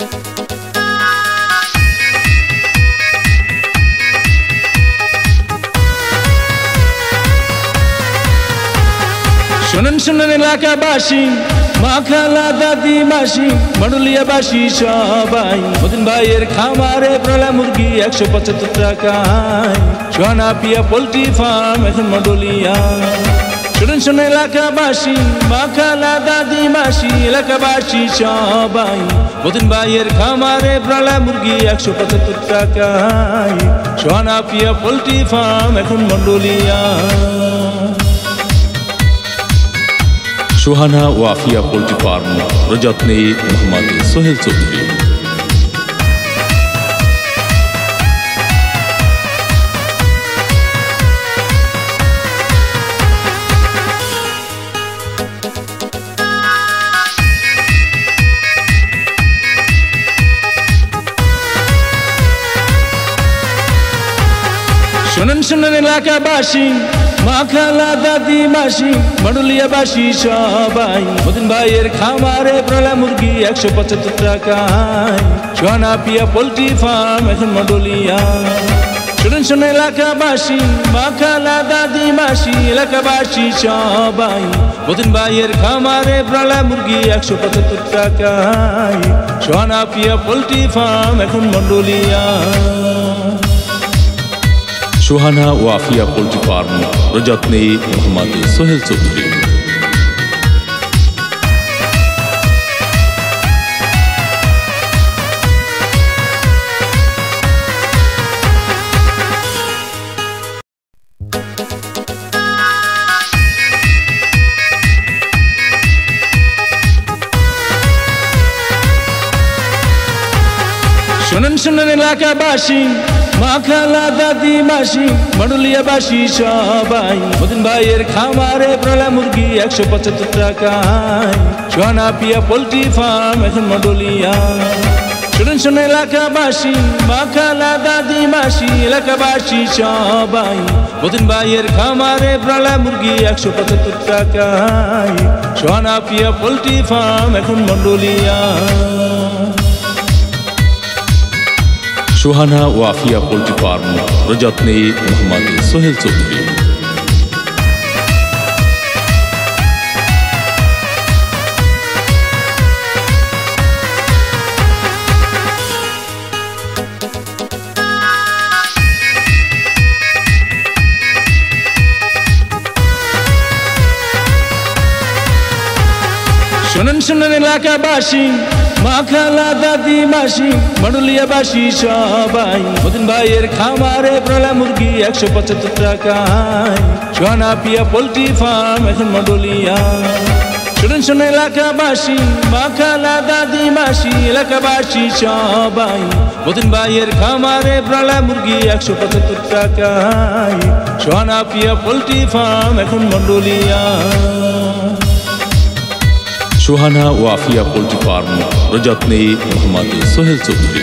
শুনেন শুনেন এলাকাবাসী, মা খালা দাদি মাসি মডুলিয়াবাসী সবাই, মতিন ভাইয়ের খামারে ব্রয়লার মুরগি 175 টাকায়। সোহানা পিয়া পোল্ট্রি ফার্ম এখন মডুলিয়া। শুনেন শুনেন এলাকাবাসী, মা খালা দাদি মাসি এলাকাবাসী সবাই, মতিন ভাইয়ের খামারে ব্রয়লার মুরগি 175 টাকায়। সোহানা পিয়া পোল্ট্রি ফার্ম এখন মডুলিয়া। সোহানা ও আফিয়া পোল্ট্রি ফার্ম প্রযত্নে মোহাম্মদ সোহেল চৌধুরী। শুনেন শুনেন এলাকাবাসী, মা খালা দাদি মাসি মডুলিয়াবাসী সবাই, মতিন ভাইয়ের খামারে ব্রয়লার মুরগি 175 টাকায়। সোহানা পিয়া পোল্ট্রি ফার্ম এখন মডুলিয়া। শুনেন শুনেন এলাকাবাসী, মা খালা দাদি মাসি এলাকাবাসী সবাই, মতিন ভাইয়ের খামারে ব্রয়লার মুরগি 175 টাকায়। সোহানা পিয়া পোল্ট্রি ফার্ম এখন মডুলিয়া। সোহানা ও আফিয়া পোল্ট্রি ফার্ম প্রযত্নে মোহাম্মদ সোহেল চৌধুরী। শুনেন শুনেন এলাকাবাসী, মা খালা দাদি মাসি মডুলিয়াবাসী সবাই, মতিন ভাইয়ের খামারে ব্রয়লার মুরগি 175 টাকায়। সোহানা পিয়া পোল্ট্রি ফার্ম এখন মডুলিয়া। শুনেন শুনেন এলাকাবাসী, মা খালা দাদি মাসি এলাকাবাসী সবাই, মতিন ভাইয়ের খামারে ব্রয়লার মুরগি 175 টাকায়। সোহানা পিয়া পোল্ট্রি ফার্ম এখন মডুলিয়া। সোহানা ও আফিয়া পোল্ট্রি ফার্ম প্রযত্নে মোহাম্মদ সোহেল চৌধুরী। শুনেন শুনেন এলাকাবাসী, মা খালা দাদি মাসি মডুলিয়াবাসী সবাই, মতিন ভাইয়ের খামারে ব্রয়লার মুরগি 175 টাকায়। সোহানা পিয়া পোল্ট্রি ফার্ম এখন মডুলিয়া। শুনেন শুনেন এলাকাবাসী, মা খালা দাদি মাসি এলাকাবাসী সবাই, মতিন ভাইয়ের খামারে ব্রয়লার মুরগি 175 টাকায়। সোহানা পিয়া পোল্ট্রি ফার্ম এখন মডুলিয়া। সোহানা ও আফিয়া পোল্ট্রি ফার্ম প্রযত্নে মোহাম্মদ সোহেল চৌধুরী।